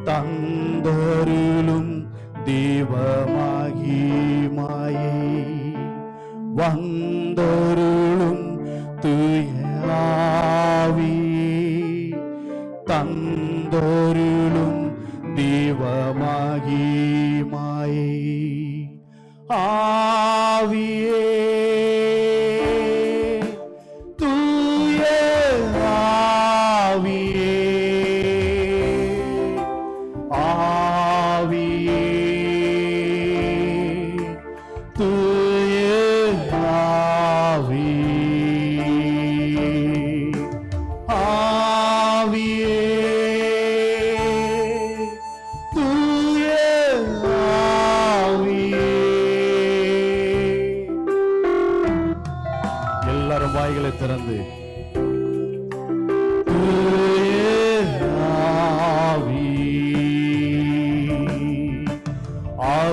தந்தருளும் தேவமாகி மாயை வந்தருளும் தூயாவி தந்தருளும் தேவமாகி மாயை ஆவியே தூய ஆவியே ஆவியே தூய ஆவியே தூய ஆவியே. எல்லாரும் வாய்களை திறந்து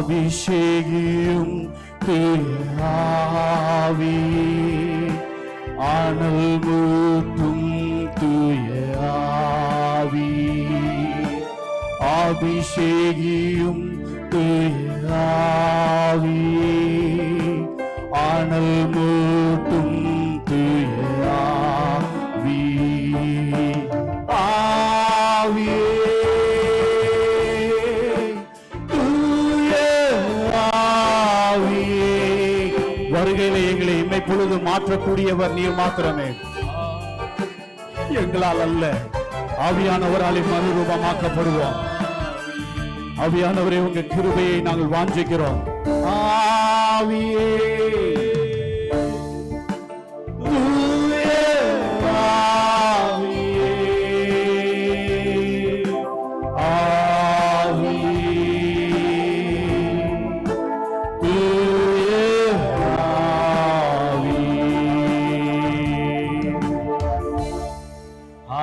அபிஷேகியும் தூயாவி ஆனல் மூட்டும் தூயாவி அபிஷேகியும் தூயாவி ஆனல் மூட்டும் தூயாவி ஆவியே வருகையில எங்களை இம்மை பொழுது மாற்றக்கூடியவர் நீர் மாத்திரமே, எங்களால் அல்ல. ஆவியானவராலே மறுரூபமாக்கப்படுவோம். ஆவியானவரே, உங்க கிருபையை நாங்கள் வாஞ்சிக்கிறோம். ஆவியே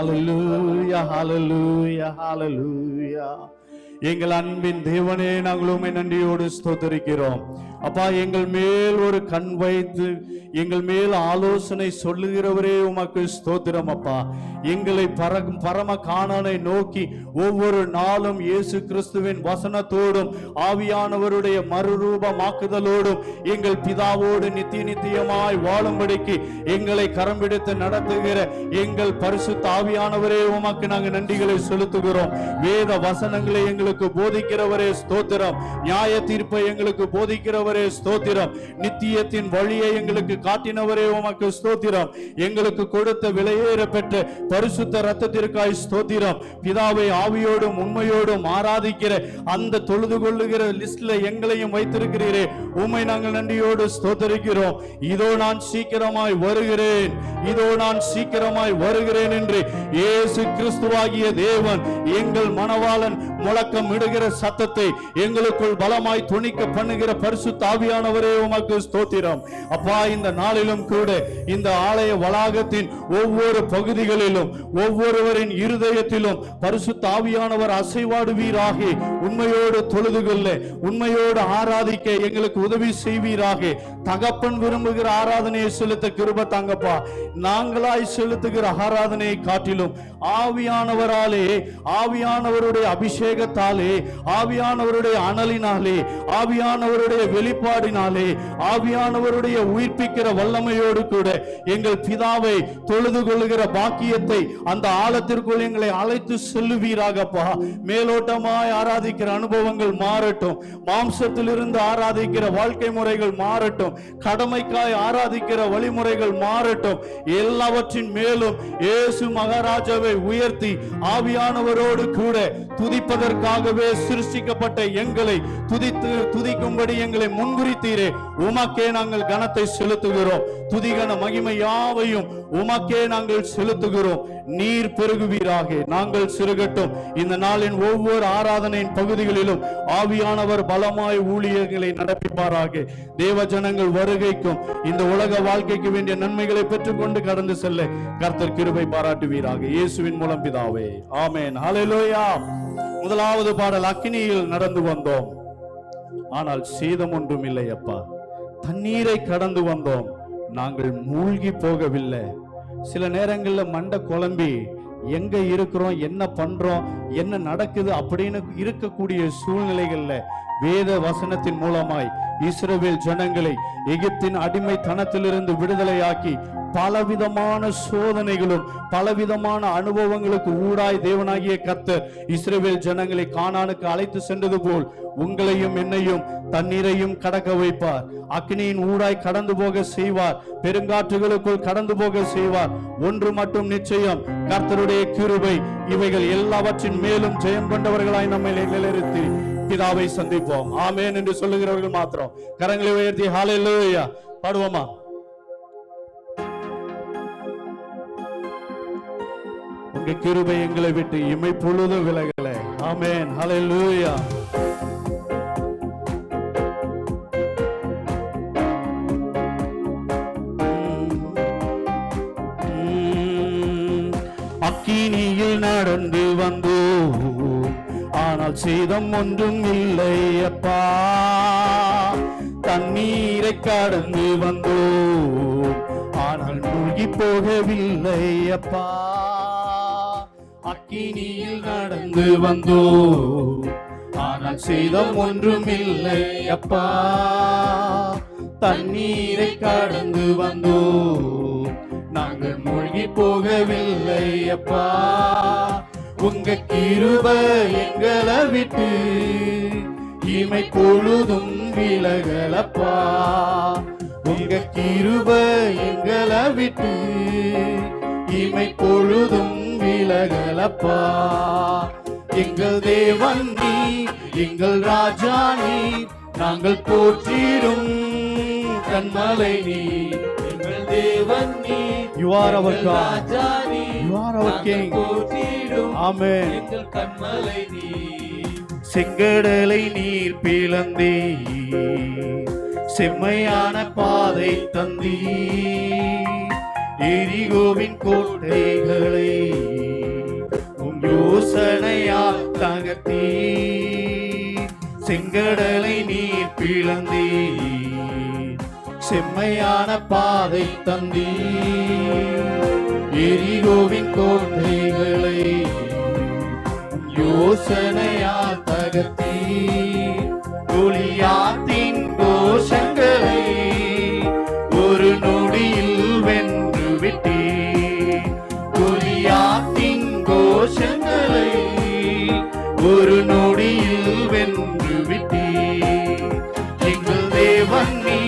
Hallelujah, hallelujah, hallelujah. எங்கள் அன்பின் தேவனே, நாங்கள் உம்மை நன்றியோடு ஸ்தோத்திரிக்கிறோம். அப்பா, எங்கள் மேல் ஒரு கண் வைத்து எங்கள் மேல் ஆலோசனை சொல்லுகிறவரே உமக்கு ஸ்தோத்திரம். அப்பா, எங்களை பரம கானானை நோக்கி ஒவ்வொரு நாளும் இயேசு கிறிஸ்துவின் வசனத்தோடும் ஆவியானவருடைய மறுரூபமாக்குதலோடும் எங்கள் பிதாவோடு நித்தியமாய் வாழும்படிக்கு எங்களை கரம் பிடித்து நடத்துகிற எங்கள் பரிசுத்த ஆவியானவரே உமக்கு நாங்கள் நன்றிகளை செலுத்துகிறோம். வேத வசனங்களை எங்களுக்கு போதிக்கிறவரே ஸ்தோத்திரம். நியாய தீர்ப்பை எங்களுக்கு போதிக்கிறவரே ஸ்தோத்திரம். நித்தியத்தின் வழியை எங்களுக்கு காட்டினவரே உமக்கு ஸ்தோத்திரம். எங்களுக்கு கொடுத்த விலையேற பெற்ற பரிசுத்த இரத்தத்திற்காய் ஸ்தோத்திரம். பிதாவை ஆவியோடும் உண்மையோடும் ஆராதிக்கிற அந்த தொழுது கொள்ளுகிற லிஸ்ட்ல எங்களையும் வைத்திருக்கிறீரே, உம்மை நாங்கள் நன்றியோடு ஸ்தோத்திரிக்கிறோம். இதோ நான் சீக்கிரமாய் வருகிறேன், இதோ நான் சீக்கிரமாய் வருகிறேன் என்று இயேசு கிறிஸ்துவாகிய தேவன் எங்கள் மணவாளன் முழக்கம் இடுகிற சத்தத்தை எங்களுக்குள் பலமாய் துணிக்க பண்ணுகிற பரிசுத்த ஆவியானவரே உமக்கு ஸ்தோத்திரம். அப்பா, இந்த நாளிலும் கூட இந்த ஆலய வளாகத்தின் ஒவ்வொரு பகுதிகளிலும் ஒவ்வொருவரின் இருதயத்திலும் பரிசுத்த ஆவியானவர் அசைவாடுவீராக. உண்மையோடு தொழுது கொள்ள, உண்மையோடு ஆராதிக்க எங்களுக்கு உதவி செய்வீராக. தகப்பன் விரும்புகிற ஆராதனையை செலுத்த கிருபை தாங்கப்பா. நாங்களாய் செலுத்துகிற ஆராதனையை காட்டிலும் ஆவியானவராலே, ஆவியானவருடைய அபிஷேகத்தாலே, ஆவியானவருடைய அனலினாலே, ஆவியானவருடைய வெளிப்பாடினாலே, ஆவியானவருடைய உயிர்ப்பிக்கிற வல்லமையோடு கூட எங்கள் பிதாவை தொழுது கொள்ளுகிற பாக்கியத்தை அந்த ஆழத்திற்குள் எங்களை அழைத்து செல்லுவீராகப்பா. மேலோட்டமாய் ஆராதிக்கிற அனுபவங்கள் மாறட்டும், மாம்சத்திலிருந்து ஆராதிக்கிற வாழ்க்கை முறைகள் மாறட்டும், கடமைக்காய் ஆராதிக்கிற வழிமுறைகள் மாறட்டும். எல்லாவற்றின் மேலும் இயேசு மகாராஜாவை உயர்த்தி ஆவியானவரோடு கூட துதிப்பதற்காகவே சிருஷ்டிக்கப்பட்ட எங்களை துதிக்கும்படி எங்களை முன்குறித்தீரே, உமக்கே நாங்கள் கனத்தை செலுத்துகிறோம். துதிகன மகிமை யாவையும் உமக்கே நாங்கள் செலுத்துகிறோம். நீர் பெருகுவீராக, நாங்கள் சிறுகட்டும். இந்த நாளின் ஒவ்வொரு ஆராதனையின் பகுதிகளிலும் ஆவியானவர் பலமாய் ஊழியர்களை நடப்பிப்பாராக. தேவ ஜனங்கள் வருகைக்கும் இந்த உலக வாழ்க்கைக்கு வேண்டிய நன்மைகளை பெற்றுக்கொண்டு கடந்து செல்ல கர்த்தர் கிருபை பாராட்டுவீராக. இயேசுவின் மூலம் பிதாவே, ஆமென். ஹல்லேலூயா. முதலாவது பாடல், அக்கினியில் நடந்து வந்தோம் ஆனால் சேதம் ஒன்றும் இல்லை அப்பா. தண்ணீரை கடந்து வந்தோம், நாங்கள் மூழ்கி போகவில்லை. சில நேரங்களில் மண்டை குழம்பி எங்க இருக்கிறோம், என்ன பண்றோம், என்ன நடக்குது அப்படின்னு இருக்கக்கூடிய சூழ்நிலைகள்ல வேத வசனத்தின் மூலமாய் இஸ்ரவேல் ஜனங்களை எகிப்தின் அடிமைத்தனத்திலிருந்து விடுதலையாக்கி பலவிதமான சோதனைகளும் பலவிதமான அனுபவங்களுக்கு ஊடாய் தேவனாகிய கர்த்தர் இஸ்ரவேல் ஜனங்களை கானானுக்கு அழைத்து சென்றது போல் உங்களையும் என்னையும் தண்ணீரையும் கடக்க வைப்பார். அக்னியின் ஊடாய் கடந்து போக செய்வார். பெருங்காற்றுகளுக்குள் கடந்து போக செய்வார். ஒன்று மட்டும் நிச்சயம், கர்த்தருடைய கிருபை இவைகள் எல்லாவற்றின் மேலும் ஜெயம் கொண்டவர்களாய் நம்மை நிலைநிறுத்தி பிதாவை சந்திப்போம். ஆமென் என்று சொல்லுகிறவர்கள் மாத்திரம் கரங்களை உயர்த்தி ஹல்லேலூயா பாடுவோமா? உங்க கிருபை எங்களை விட்டு இமை பொழுதும் விலகல. ஆமென் ஹல்லேலூயா. அக்கினியில் நடந்து வந்தோம், ஆனால் சேதம் ஒன்றும் இல்லை அப்பா. தண்ணீரை கடந்து வந்தோம், ஆனால் மூழ்கி போகவில்லை அப்பா. அக்கினியில் நடந்து வந்தோம், ஆனால் சேதம் ஒன்றும் இல்லை அப்பா. தண்ணீரை கடந்து வந்தோம், நாங்கள் மூழ்கி போகவில்லை அப்பா. உங்க கிருபை எங்களை விட்டு இமை பொழுதும் விலகலப்பா. உங்க கிருபை எங்களை விட்டு இமை பொழுதும் விலகலப்பா. எங்கள் தேவன் நீ, எங்கள் ராஜா நீ, நாங்கள் போற்றிடும் கண்மலை நீ. எங்கள் தேவன் நீ, you are our God, you are our King. Amen. எங்கள் கண்மலை நீ. செங்கடலை நீர் பிளந்தீ, செம்மையான பாதை தந்தீ. எரிகோவின் கோட்டைகளை உம் யோசனையால் தகர்த்தீ. செங்கடலை நீர் பிளந்தீ, செம்மையான பாதை தந்தீ. எரிகோவின் கோட்டைகளை யோசனையால் தகர்த்தீ. கோலியாத்தின் கோஷங்களை ஒரு நொடியில் வென்று விட்டீ. கோலியாத்தின் கோஷங்களை ஒரு நொடியில் வென்று விட்டீ. எங்கள் தேவன் நீ,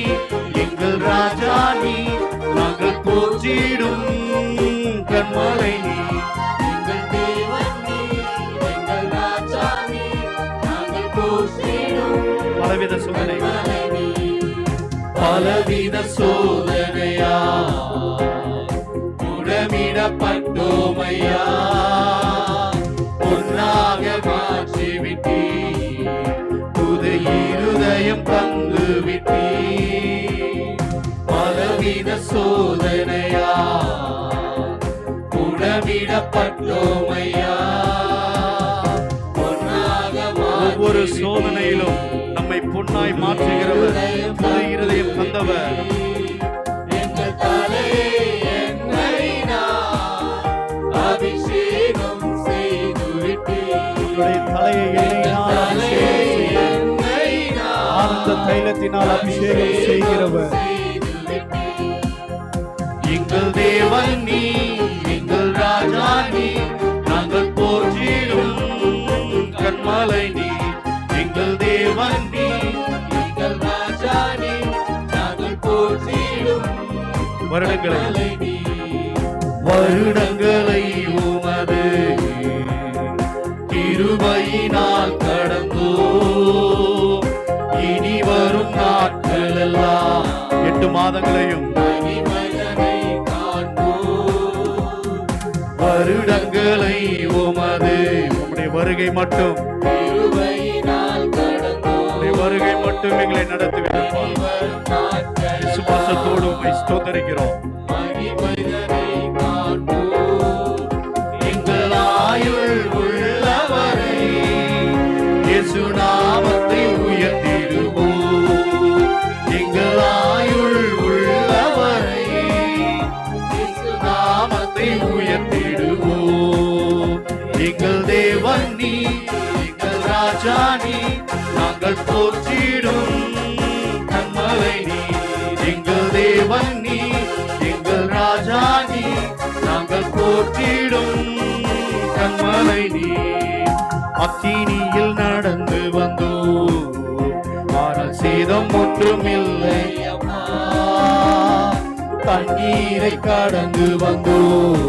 எங்கள் ராஜா நீ, நாங்கள் போற்றிடும் கண்மலை நீ. எங்கள் தேவன் நீ, எங்கள் ராஜா நீ, நாங்கள் போற்றிடும் பலவித சோதனை பலவித சோதனையா உடமிடப்பட்டோமையா. பொன்னாக மாற்றிவிட்டீ, புது இருதயம் தந்து விட்டீ. பலவித சோதனையா உடமிடப்பட்டோமையா. ஒவ்வொரு சோதனையிலும் நம்மை பொன்னாய் மாற்றுகிறவர், புது இருதயம் தந்தவர். எங்கள் தலையை அபிஷேகம் செய்து விட்டீர். தலையை ஆனந்த தைலத்தினால் அபிஷேகம் செய்கிறவர். எங்கள் தேவன் நீ, எங்கள் ராஜா நீ, நாங்கள் போற்றிடும் கண்மலை நீ. எங்கள் தேவன் நீ, எங்கள் ராஜா நீ, நாங்கள் போற்றிடும் வருடங்களை நீ. வருடங்களை உமது கிருபையினால் கடந்தோ. இனி வரும் நாட்கள் எல்லாம் 8 மாதங்களையும் வருடங்களை உமது உம்முடைய வருகை மட்டும், உம்முடைய வருகை மட்டும் எங்களை நடத்துவீர். விசுவாசத்தோடு உம்மை ஸ்தோத்திரிக்கிறோம். எங்கள் ஆயுள் உள்ளவரை இயேசு நாமத்தை உயர்த்திடுவோம். எங்கள் ஆயுள் உள்ளவரை இயேசு நாமத்தை உயர்த்திடுவோம். அக்கினியில் நடந்து வந்தோம், ஆனால் சேதம் ஒன்றுமில்லை அம்மா. தண்ணீரை கடந்து வந்தோம்,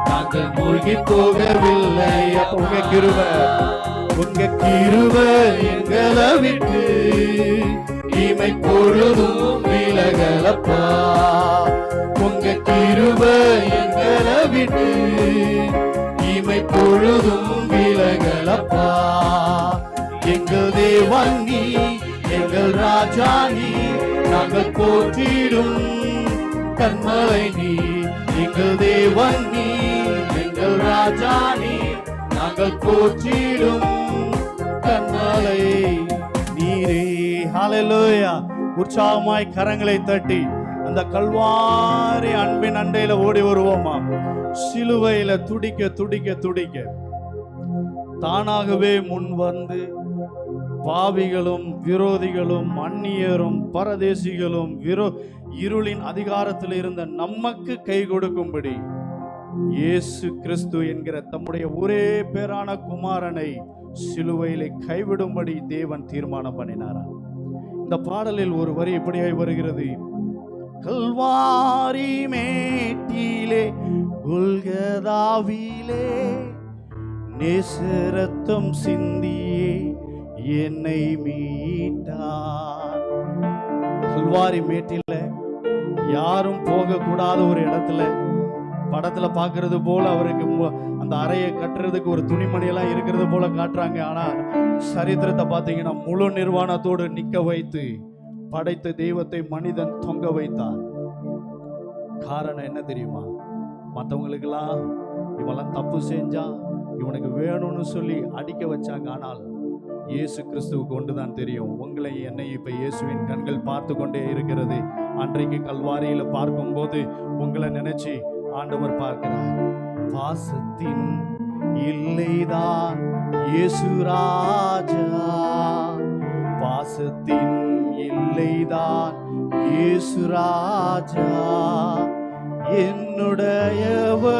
நாங்கள் மூழ்கி போகவில்லை. உங்க கிருபை எங்களை விட்டு இமை பொழுதும் விலகலப்பா. உங்க கிருபை எங்களை விட்டு இமை பொழுதும் விலகலப்பா. எங்கள் தேவன் நீ, எங்கள் ராஜா நீ, நாங்கள் போற்றிடும் கண்மலை நீ. எங்கள் தேவன் நீ, எங்கள் ராஜா நீ, நாங்கள் போற்றிடும் கண்மலை நீரே. ஹல்லேலூயா. உற்சாகமாய் கரங்களை தட்டி அந்த கல்வாரி அன்பின் அண்டையில ஓடி வருவோமா? சிலுவையில துடிக்க துடிக்க துடிக்க தானாகவே முன் வந்து பாவிகளும் விரோதிகளும் அந்நியரும் பரதேசிகளும் இருளின் அதிகாரத்தில் இருந்த நமக்கு கை கொடுக்கும்படி இயேசு கிறிஸ்து என்கிற தம்முடைய ஒரே பேரான குமாரனை சிலுவையிலே கைவிடும்படி தேவன் தீர்மானம் பண்ணினாரா? இந்த பாடலில் ஒரு வரி இப்படியாய் வருகிறது. கல்வாரி மேட்டிலே கொல்கதாவிலே நேசரத்தம் சிந்தியே என்னை மீட்டார். கல்வாரி மேட்டில யாரும் போக கூடாத ஒரு இடத்துல, படத்துல பாக்குறது போல அவருக்கு அந்த அறையை கட்டுறதுக்கு ஒரு துணிமணியெல்லாம் இருக்கிறது போல காட்டுறாங்க. ஆனா சரித்திரத்தை பார்த்தீங்கன்னா முழு நிர்வாணத்தோடு நிக்க வைத்து படைத்த தெய்வத்தை மனிதன் தொங்க வைத்தான். காரணம் என்ன தெரியுமா? மற்றவங்களுக்கெல்லாம் இவெல்லாம் தப்பு செஞ்சா இவனுக்கு வேணும்னு சொல்லி அடிக்க வச்சாங்க. ஆனால் இயேசு கிறிஸ்துவுக்கு ஒன்றுதான் தெரியும். உங்களை என்னை இப்ப இயேசுவின் கண்கள் பார்த்து கொண்டே இருக்கிறது. அன்றைக்கு கல்வாரியில பார்க்கும் போது உங்களை நினைச்சு ஆண்டவர் பார்க்கிறார். பாசத்தின் இல்லைதான் இயேசு ராஜா, பாசத்தின் இல்லைதான் இயேசு ராஜா, என்னுடையவர்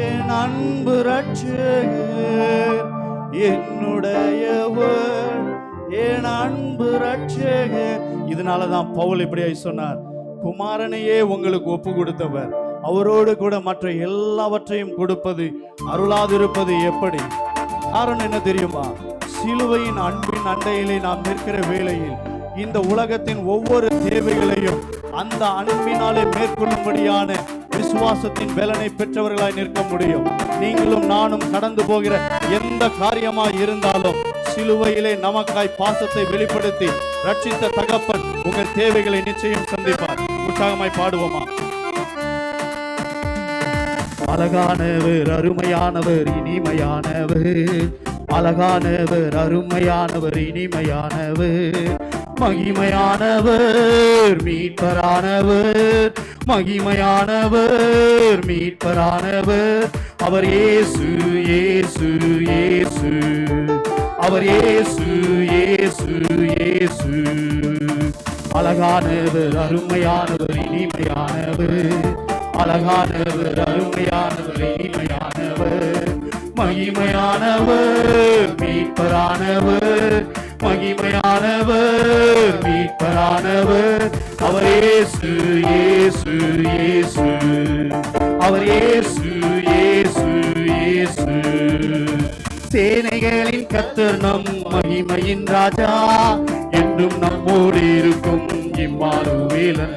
என் அன்பு ரட்சகர், என்னுடையவர் என் அன்பு ரட்சகர். இதனாலதான் பவுல் இப்படியாய் சொன்னார், குமாரனையே உங்களுக்கு ஒப்பு கொடுத்தவர் அவரோடு கூட மற்ற எல்லாவற்றையும் கொடுப்பது அருளாதிருப்பது எப்படி? காரணம் என்ன தெரியுமா? சிலுவையின் அன்பின் அண்டையிலே நாம் நிற்கிற வேளையில் இந்த உலகத்தின் ஒவ்வொரு தேவைகளையும் அந்த அன்பினாலே மேற்கொள்ளும்படியான விசுவாசத்தின் பலனை பெற்றவர்களாய் நிற்க முடியும். நீங்களும் நானும் கடந்து போகிற எந்த காரியமாய் இருந்தாலும் சிலுவையிலே நமக்காய் பாசத்தை வெளிப்படுத்தி ரட்சித்த தகப்பன் உங்கள் தேவைகளை நிச்சயம் சந்திப்பார். உற்சாகமாய் பாடுவோமா? அழகானவர் அருமையானவர் இனிமையானவர், அழகானவர் அருமையானவர் இனிமையானவர், மகிமையானவர் மீட்பரானவர், மகிமையானவர் மீட்பரானவர். அவர் இயேசு இயேசு இயேசு, அவர் இயேசு இயேசு இயேசு. அழகானவர் அருமையானவர் இனிமையானவர், அழகானவர் அருமையானவர் இனிமையானவர், மகிமையானவர் மீட்பரானவர், மகிமையானவர் மீட்பரானவர். அவர் இயேசு இயேசு இயேசு, அவர் இயேசு இயேசு இயேசு. சேனைகளின் கர்த்தர் நம் மகிமையின் ராஜா, என்றும் நம்மோடு இருக்கும் இம்மானுவேலன்.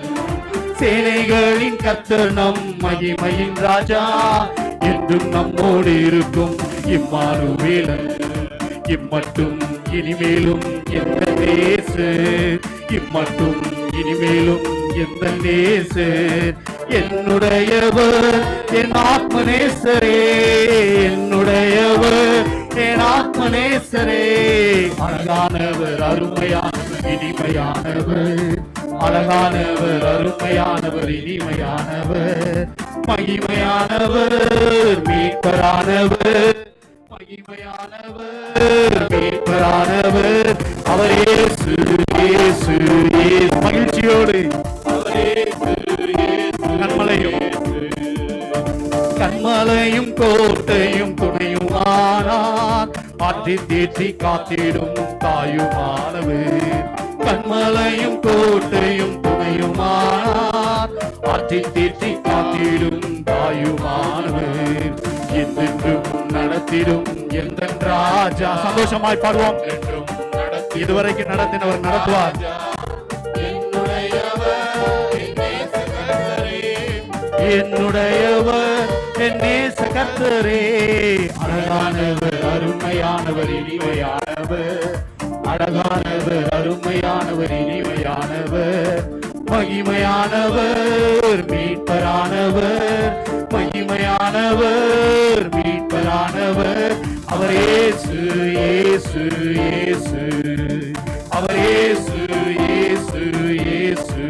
சேனைகளின் கர்த்தர் நம் மகிமையின் ராஜா, என்றும் நம்மோடு இருக்கும் இம்மானுவேலன். இம்மட்டும் இனிமேலும் எந்த நேசர், இம்மட்டும் இனிமேலும் எந்த நேசர், என்னுடையவர் என் ஆத்மநேசரே, என்னுடையவர் என் ஆத்மநேசரே. அழகானவர் அருமையானவர் இனிமையானவர், அழகானவர் அருமையானவர் இனிமையானவர், மகிமையானவர் மீட்பரானவர், மகிமையானவர் மீட்பரானவர். அவர் இயேசு இயேசு இயேசு. மகிழ்ச்சியோடு கண்மலையும் கோட்டையும் துணையுமானார், ஆற்றி தேற்றி காத்திடும் தாயுமானவர், கண்மலையும் கோட்டையும் துணையுமானார். ஆற்றி தேற்றி காத்திடும் தாயுமானவர், என்றென்றும் நடத்திடும் எந்த ராஜா. சந்தோஷமாய் பாடுவோம். இதுவரைக்கும் நடத்தினவர் நடத்துவார். என்னுடையவர் என் நேச கர்த்தரே, அழகானவர் அருமையானவர் இனிமையானவர், அழகானவர் அருமையானவர் இனிமையானவர், மகிமையானவர் மீட்பரானவர், மகிமையானவர் மீட்பரானவர். அவர் இயேசு இயேசு இயேசு, அவர் இயேசு இயேசு இயேசு.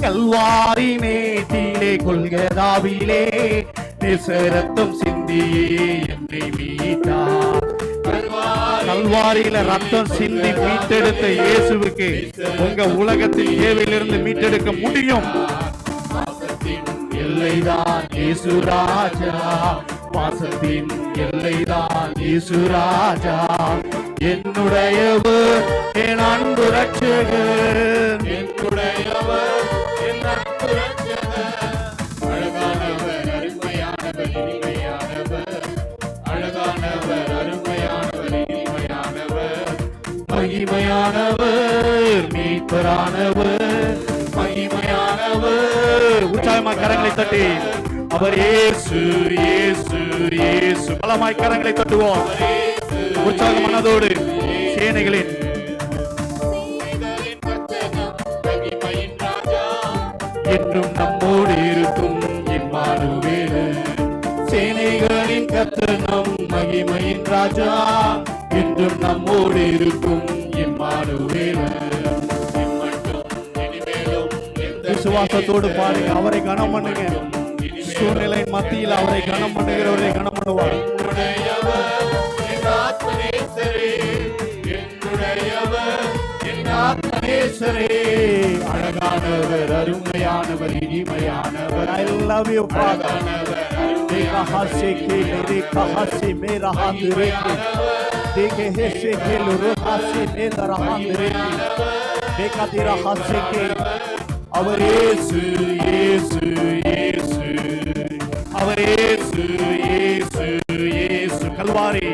கல்வாரி மேட்டிலே கொல்கதாவிலே நேசரத்தம் சிந்தியே என்னை மீட்டார். கல்வாரியில ரத்தம் சிந்தி மீட்டெடுத்த இயேசுவுக்கு உங்க உலகத்தின் தேவையிலிருந்து மீட்டெடுக்க முடியும். எல்லைதான் இயேசு ராஜா, பாசத்தின் எல்லைதான் இயேசு ராஜா. என்னுடையவர் என் அன்பு ரட்சகர், என்னுடையவர் என் அன்பு ரட்சகர். அழகானவர் அருமையானவர் இனிமையானவர், அழகானவர் அருமையானவர் இனிமையானவர், மகிமையானவர் மீட்பரானவர், மகிமையானவர். உற்சாகமாய் கரங்களை தட்டி அவர் இயேசு இயேசு இயேசு. பலமாய் கரங்களை தட்டுவோம் உற்சாக மனதோடு. சேனைகளின் என்றும் நம்மோடு இருக்கும் இம்மானுவேல், சேனைகளின் கர்த்தர் நம் மகிமையின் ராஜா, என்றும் நம்மோடு இருக்கும் இம்மானுவேல். விசுவாசத்தோடு பாருங்க, அவரை கனம் பண்ணுங்க. சூழ்நிலை மத்தியில் அவரை கனம் பண்ணுகிறவரை கனம் பண்ணுவார். அழகானவர் அருமையானவர் இனிமையானவர். I love you Father. देखा हासे के मेरे कहा से मेरा हाथ रेखे, देखे ऐसे के लो हासे मेरा हाथ रेखे, देखा तेरा हासे के. அவர் இயேசு இயேசு இயேசு, அவர் இயேசு இயேசு இயேசு. கல்வாரி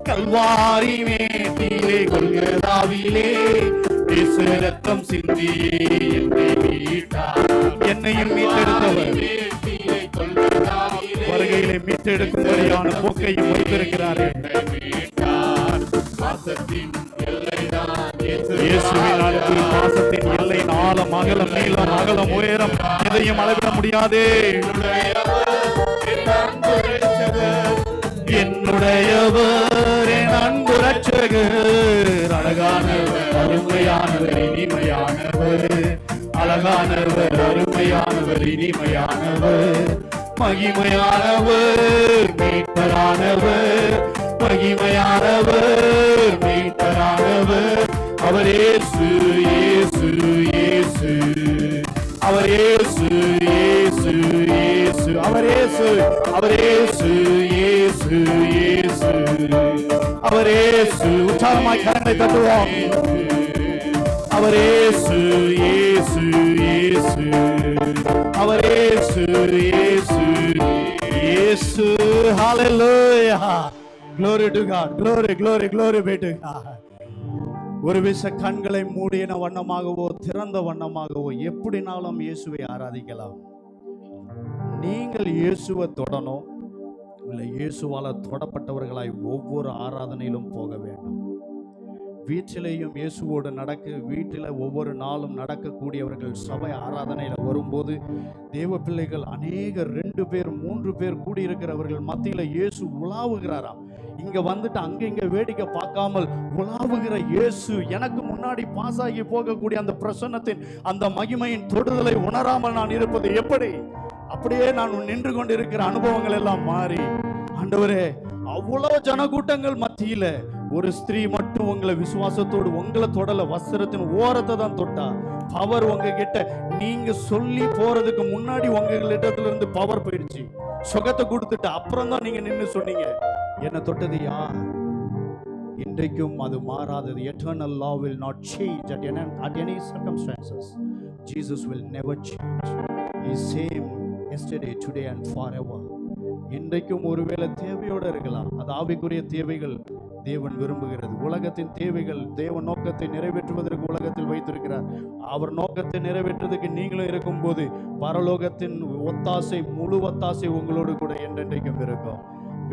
கல்வாரி மேட்டிலே கொல்கதாவிலே ரத்தம் சிந்தியே என்னை மீட்டார். என்னையும் மீட்டெடுத்தவர் வருகையிலே மீட்டெடுக்கும்படியான போக்கையும் வைத்திருக்கிறார். இயேசுவின் அன்பு பாசத்தின் எல்லை ஆழம் அகலம் நீளம் அகலம் உயரம் எதையும் அளவிட முடியாதே. என்னுடையவர் என் அன்பு ரட்சகர், அழகானவர் அருமையானவர் இனிமையானவர், அழகானவர் அருமையானவர் இனிமையானவர், மகிமையானவர் மீட்பரானவர், மகிமையானவர் மீட்பரானவர். அவர் இயேசு இயேசு இயேசு, அவர் இயேசு இயேசு இயேசு, அவர் இயேசு, அவர் இயேசு இயேசு இயேசு, அவர் இயேசு. உற்சாகமாய் கரங்களை தட்டுவோம். அவர் இயேசு இயேசு இயேசு, அவர் இயேசு இயேசு இயேசு. ஹalleluya, glory to God, glory glory glory be to God. ஒரு விச கண்களை மூடின வண்ணமாகவோ திறந்த வண்ணமாகவோ எப்படினாலும் இயேசுவை ஆராதிக்கலாம். நீங்கள் இயேசுவை தொடணும், இல்லை இயேசுவால தொடப்பட்டவர்களாய் ஒவ்வொரு ஆராதனையிலும் போக வேண்டும். வீட்டிலேயும் இயேசுவோடு வீட்டில் ஒவ்வொரு நாளும் நடக்கக்கூடியவர்கள் சபை ஆராதனையில் வரும்போது தேவ பிள்ளைகள் அநேக 2 பேர் 3 பேர் கூடியிருக்கிறவர்கள் மத்தியில் இயேசு உலாவுகிறாராம். இங்க வந்துட்டு அங்க இங்க வேடிக்கை பார்க்காமல் உலாவுகிற இயேசு எனக்கு முன்னாடி பாசாகி போகக்கூடிய அந்த பிரசன்னத்தின் அந்த மகிமையின் தொடுதலை உணராமல் நான் இருப்பது எப்படி? அப்படியே நான் நின்று கொண்டிருக்கிற அனுபவங்கள் எல்லாம் மாறி, ஆண்டவரே, அவ்வளவு ஜனக்கூட்டங்கள் மத்தியில ஒரு ஸ்திரீ மட்டும் உங்களை விசுவாசத்தோடு உங்களை தொடல, வஸ்திரத்தின் ஓரத்தை தான் தொட்டா. பவர் உங்ககிட்ட, நீங்க சொல்லி போறதுக்கு முன்னாடி உங்ககிட்ட இருந்து பவர் போயிடுச்சு. சுகத்தை கொடுத்துட்டு அப்புறம் தான் நீங்க நின்று சொன்னீங்க, என்ன தொட்டது யார்? இன்றைக்கும் அது மாறாதது. Eternal law will not change at any circumstances. Jesus will never change. He is same yesterday, today and forever. இன்றைக்கும் ஒருவேளை தேவையோடு இருக்கலாம். அது ஆவிக்குரிய தேவைகள் தேவன் விரும்புகிறது. உலகத்தின் தேவைகள் தேவன் நோக்கத்தை நிறைவேற்றுவதற்கு உலகத்தில் வைத்திருக்கிறார். அவர் நோக்கத்தை நிறைவேற்றுவதற்கு நீங்களும் இருக்கும்போது பரலோகத்தின் ஒத்தாசை, முழு ஒத்தாசை உங்களோடு கூட என்றென்றைக்கும் இருக்கும்.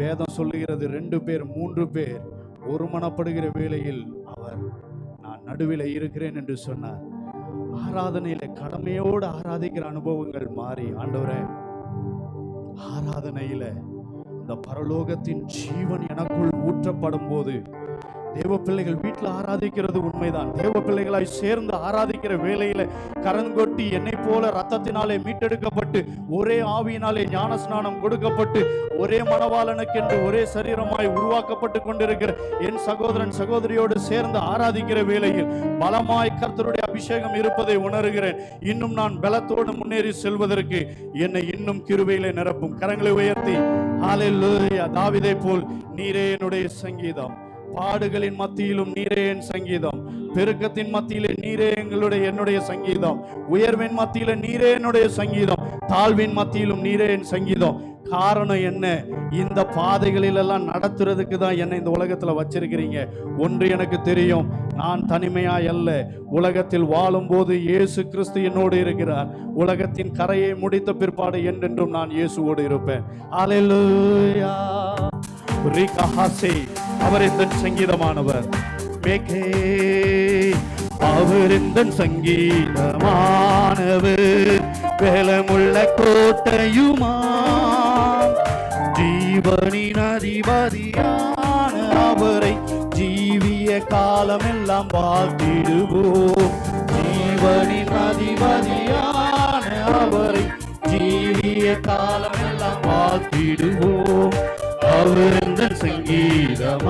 வேதம் சொல்லுகிறது, 2 பேர் 3 பேர் ஒருமனப்படுகிற வேளையில் அவர் நான் நடுவில் இருக்கிறேன் என்று சொன்னார். ஆராதனையில கடமையோடு ஆராதிக்கிற அனுபவங்கள் மாறி, ஆண்டவரே ஆராதனையில அந்த பரலோகத்தின் ஜீவன் எனக்குள் ஊற்றப்படும் போது, தேவ பிள்ளைகள் வீட்டில் ஆராதிக்கிறது உண்மைதான். தேவ பிள்ளைகளாய் சேர்ந்து ஆராதிக்கிற வேளையில கரங்கொட்டி என்னை போல ரத்தத்தினாலே மீட்டெடுக்கப்பட்டு ஒரே ஆவியினாலே ஞான ஸ்நானம் கொடுக்கப்பட்டு ஒரே மணவாளனுக்கென்று ஒரே சரீரமாய் உருவாக்கப்பட்டு கொண்டிருக்கிற என் சகோதரன் சகோதரியோடு சேர்ந்து ஆராதிக்கிற வேளையில் பலமாய் கர்த்தருடைய அபிஷேகம் இருப்பதை உணர்கிறேன். இன்னும் நான் பலத்தோடு முன்னேறி செல்வதற்கு என்னை இன்னும் கிருபையிலே நிரப்பும். கரங்களை உயர்த்தி ஹல்லேலூயா. தாவீதை போல் நீரே என்னுடைய சங்கீதம், பாடுகளின் மத்தியிலும் நீரே என் சங்கீதம், பெருக்கத்தின் மத்தியிலே நீரே என்னுடைய சங்கீதம், உயர்வின் மத்தியில நீரே என்னுடைய சங்கீதம், தாழ்வின் மத்தியிலும் நீரே என் சங்கீதம். காரணம் என்ன? இந்த பாதைகளில் எல்லாம் நடத்துறதுக்கு தான் என்னை இந்த உலகத்துல வச்சிருக்கிறீங்க. ஒன்று எனக்கு தெரியும், நான் தனிமையாய் அல்ல, உலகத்தில் வாழும் போது இயேசு கிறிஸ்து என்னோடு இருக்கிறார். உலகத்தின் கரையை முடித்த பிற்பாடு என்றென்றும் நான் இயேசுவோடு இருப்பேன். அல்லேலூயா. அவர் இந்த சங்கீதமானவர், அவர் இந்த சங்கீதமானவர், பலமுள்ள கோட்டையுமா, ஜீவனின் அதிபதியான அவரை ஜீவிய காலமெல்லாம் வாழ்த்திடுவோம். ஜீவனின் அதிபதியான அவரை ஜீவிய காலமெல்லாம் வாழ்த்திடுவோம். அவர் இந்த சங்கீதமானவர்,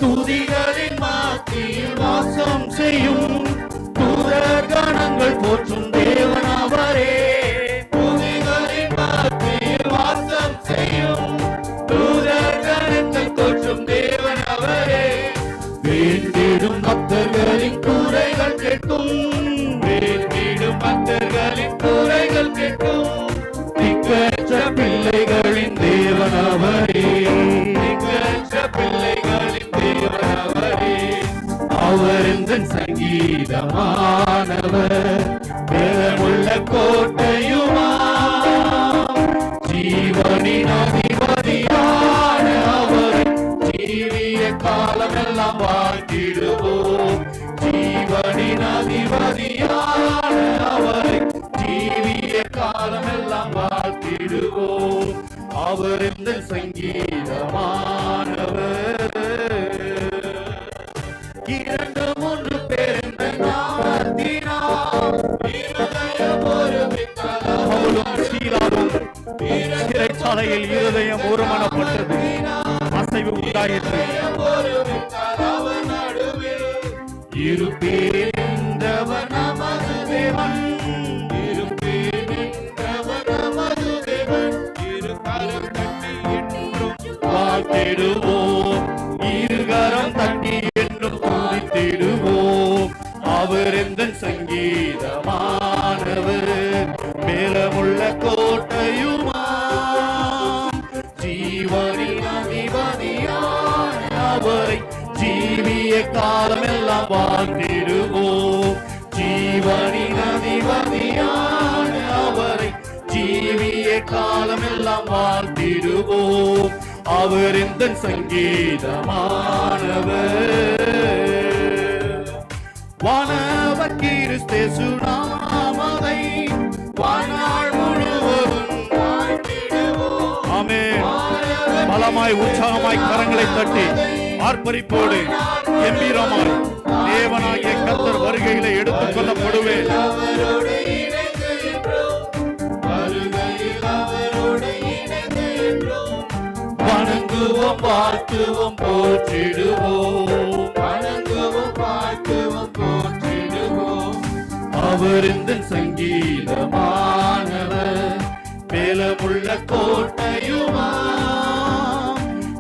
துதிகளின் மத்தியில் வாசம் செய்யும் தூதர் கணங்கள் போற்றும் தேவன் அவரே. துதிகளின் மத்தியில் வாசம் செய்யும் தூதர் கணங்கள் போற்றும் தேவன் அவரே. வேண்டிடும் பக்தர்களின் குறைகள் கேட்கும், வேண்டிடும் பக்தர்களின் குறைகள் கேட்கும். பிள்ளைகளின் தேவன் அவரே, பிள்ளைகளின் தேவன் அவரே. அவர் இந்த சங்கீதமானவர், பலமுள்ள கோட்டையுமா, ஜீவனின் அதிபதியான அவரை ஜீவிய காலமெல்லாம் வாழ்த்திடுவோம். ஜீவனின் அதிபதியான அவரை ஜீவிய காலமெல்லாம் வாழ்த்திடுவோம். அவர் இந்த சங்கீதமானவர். 2-3 பேர் இந்த நாமத்தினால் இருதயம் ஒருமித்தலும் சீராலும் சிறைச்சாலையில் இருதயம் ஒருமனப்பட்டது, அசைவு உண்டாயிற்று. இருப்பேன் என்றவர் நமது தேவன், இருப்பேன் என்றவர் நமது தேவன். இருகரம் தட்டி என்றும் வாழ்த்திடுவோம், இருகரம் தட்டி என்றும் துதித்திடுவோம். அவர் இந்த சங்கீதமானவர், மேலமுள்ள கோட்டையுமா, ஜீவனின் அதிபதியான அவரை ஜீவிய காலமெல்லாம் வாழ்த்திடுவோம். ஜீவனின் அதிபதியான அவரை ஜீவிய காலமெல்லாம் வாழ்த்திடுவோம். அவர் இந்த சங்கீதமானவர். வானவர் கிறிஸ்தேசு நாமத்தை வானாள் முழுவதும் வாழ்த்திடுவோம். ஆமென். பலமாய் உற்சாகமாய் கரங்களை தட்டி ஆர்ப்பரிப்போடு கம்பீரமாய் தேவனாகிய கர்த்தர் வருகையில எடுத்துக் கொள்ளப்படுவேன். வணங்குவோம் வாழ்த்துவோம் போற்றிடுவோம், வணங்குவோம் வாழ்த்துவோம் போற்றிடுவோம். அவர் இந்த சங்கீதமானவர், மேலமுள்ள கோட்டையுமா,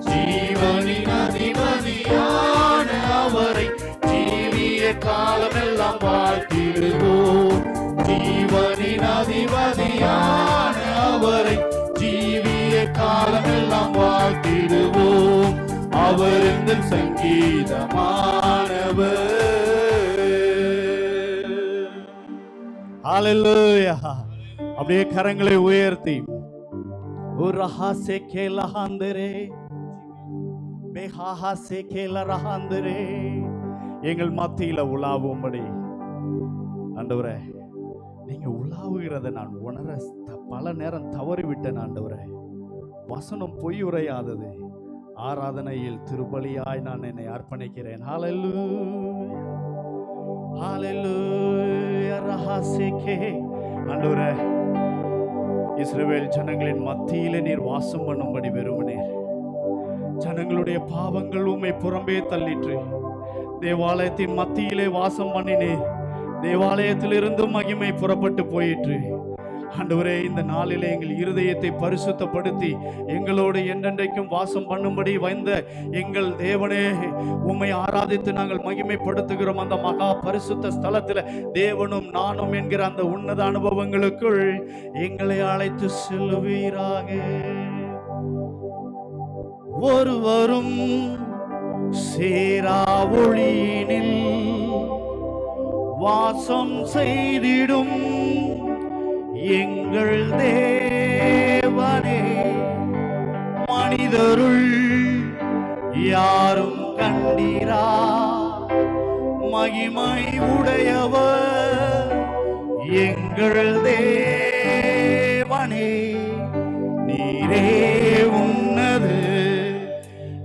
ஜீவனின் அதிபதியான அவரை ஜீவிய காலமெல்லாம் வாழ்த்திடுவோம், ஜீவனின் அதிபதியான அவரை ஜீவிய காலமெல்லாம் வாழ்த்திடுவோம், அவர் இந்த சங்கீதமானவர். ஹல்லேலூயா. அப்படியே கரங்களை உயர்த்தி எங்கள் மத்தியில உலாவும்படி ஆண்டவரே, நீங்க உலாவுகிறத நான் உணர பல நேரம் தவறிவிட்டேன் ஆண்டவரே. வசனம் பொய் உரையாதது, ஆராதனையில் திருபலியாய் நான் என்னை அர்ப்பணிக்கிறேன். ஹல்லேலூயா, ஹல்லேலூயா. ஆண்டவரே, இஸ்ரவேல் ஜனங்களின் மத்தியிலே நீர் வாசம் பண்ணும்படி விரும்பினீர். ஜனங்களுடைய பாவங்கள் உம்மை புறம்பே தள்ளிற்று. தேவாலயத்தின் மத்தியிலே வாசம் பண்ணினீர். தேவாலயத்திலிருந்து மகிமை புறப்பட்டு போயிற்று. ஆண்டவரே, இந்த நாளிலே எங்கள் இருதயத்தை பரிசுத்தப்படுத்தி எங்களோடு என்றென்றைக்கும் வாசம் பண்ணும்படி வந்த எங்கள் தேவனே, உம்மை ஆராதித்து நாங்கள் மகிமைப்படுத்துகிறோம். அந்த மகா பரிசுத்த ஸ்தலத்தில் தேவனும் நானும் என்கிற அந்த உன்னத அனுபவங்களுக்குள் எங்களை அழைத்து செல்லுவீராக. ஒருவரும் சேரா ஒளியினில் வாசம் செய்திடும் எங்கள் தேவனே, மனிதருள் யாரும் கண்டீரா, மகிமை உடையவர் எங்கள் தேவனே. நீரே உன்னது,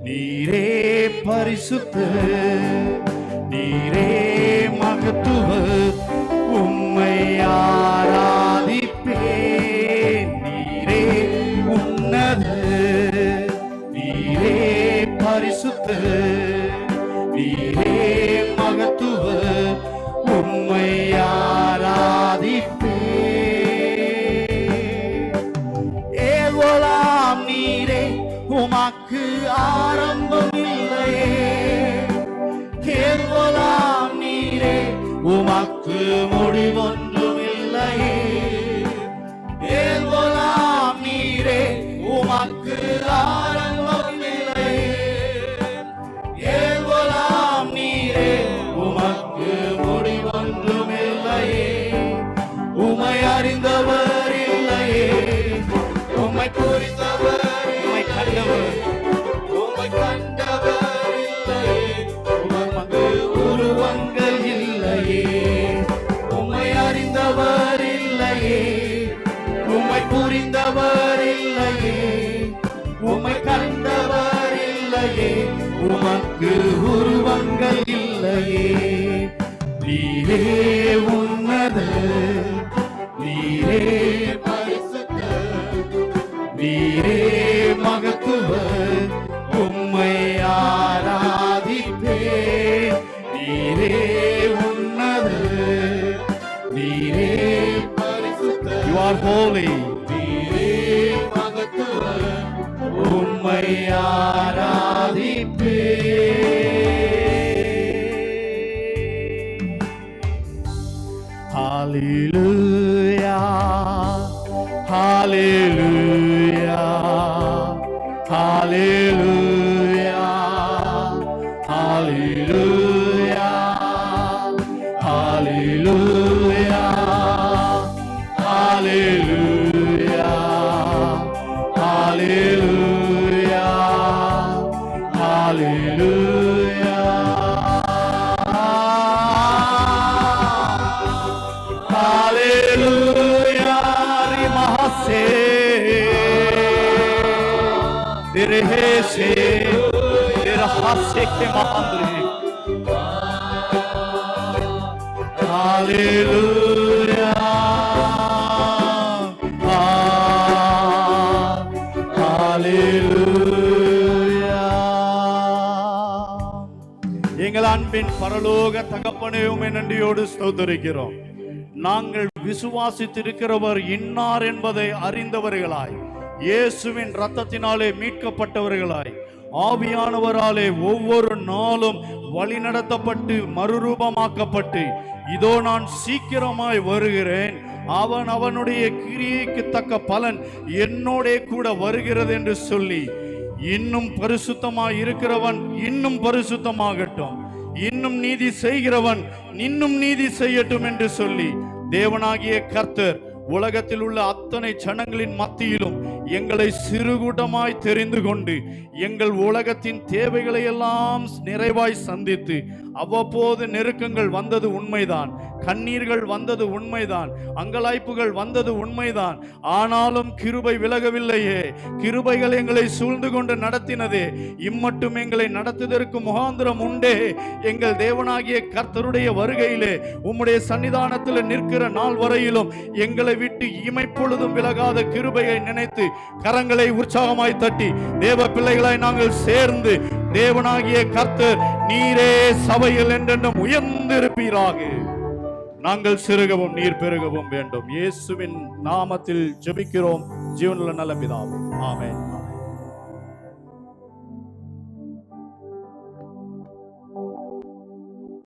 நீரே பரிசுத்த, நீரே மகத்துவ, உம்மை ஆராதிப்பேன். நீரே உன்னத, நீரே பரிசுத்த, நீரே மகத்துவ, உம்மை ஆராதிப்பேன். ஏகோலாம் நீரே, உமக்கு ஆரம்பம் இல்லையே. கேள்வலாம் நீரே, உமக்கு முடிவொன்றும் இல்லையே. ஏகோலாம் நீரே, உமக்கு ஆரம்பம் இல்லையே. ஏகோலாம் நீரே, உமக்கு முடிவொன்றும் இல்லையே. உம்மை அறிந்தவர் இல்லையே, உம்மை குறித்தவர், உம்மை கண்டவர், உம்மை கண்டவர் இல்லையே. உமக்கு உருவங்கள் இல்லையே, உம்மை அறிந்தவர் இல்லையே, உம்மை புரிந்தவர் இல்லையே, உம்மை கண்டவர் இல்லையே. உமக்கு உருவங்கள் இல்லையே. நீரே உன்னத, நீரே பரிசுத்த, நீரே மகத்துவ, உம்மை ஆராதிப்பேன். நீரே உன்னத, நீரே பரிசுத்த, you are holy. நீரே மகத்துவ, உம்மை ஆராதிப்பேன். ஹல்லேலூயா, ஹல்லேலூயா, ஹல்லேலூயா, ஹல்லேலூயா, ஹல்லேலூயா, ஹல்லேலூயா, ஹல்லேலூயா, ஹல்லேலூயா. Hallelujah, rimahase, dirhese, dirhase ke mahandre. Hallelujah, hallelujah. அன்பின் பரலோக தகப்பனே உம்மை நன்றியோடு ஸ்தோத்திரிக்கிறோம். நாங்கள் விசுவாசித்திருக்கிறவர் இன்னார் என்பதை அறிந்தவர்களாய், இயேசுவின் இரத்தத்தினாலே மீட்கப்பட்டவர்களாய், ஆவியானவராலே ஒவ்வொரு நாளும் வழிநடத்தப்பட்டு மறுரூபமாக்கப்பட்டு, இதோ நான் சீக்கிரமாய் வருகிறேன், அவன் அவனுடைய கிரியைக்கு தக்க பலன் என்னோட கூட வருகிறது என்று சொல்லி, இன்னும் பரிசுத்தமாய் இருக்கிறவன் இன்னும் பரிசுத்தமாகட்டும், இன்னும் நீதி செய்கிறவன் இன்னும் நீதி செய்யட்டும் என்று சொல்லி, தேவனாகிய கர்த்தர் உலகத்தில் உள்ள அத்தனை ஜனங்களின் மத்தியிலும் எங்களை சிறுகூட்டமாய் தெரிந்து கொண்டு, எங்கள் உலகத்தின் தேவைகளை எல்லாம் நிறைவாய் சந்தித்து, அவ்வப்போது நெருக்கங்கள் வந்தது உண்மைதான், கண்ணீர்கள் வந்தது உண்மைதான், அங்கலாய்ப்புகள் வந்தது உண்மைதான். ஆனாலும் கிருபை விலகவில்லையே, கிருபைகள் எங்களை சூழ்ந்து கொண்டு நடத்தினதே, இம்மட்டும் எங்களை நடத்துவதற்கு முகாந்திரம் உண்டே. எங்கள் தேவனாகிய கர்த்தருடைய வருகையிலே உம்முடைய சன்னிதானத்தில் நிற்கிற நாள் வரையிலும் எங்களை விட்டு இமைப்பொழுதும் விலகாத கிருபையை நினைத்து கரங்களை உற்சாகமாய் தட்டி தேவ பிள்ளைகளாய் நாங்கள் சேர்ந்து, தேவனாகிய கர்த்தர் நீரே சபையில் என்றென்றும் உயர்ந்திருப்பீராக. நாங்கள் சிறுகவும் நீர் பெருகவும் வேண்டும். இயேசுவின் நாமத்தில் ஜெபிக்கிறோம் ஜீவனுள்ள நல்ல பிதாவே, ஆமென்.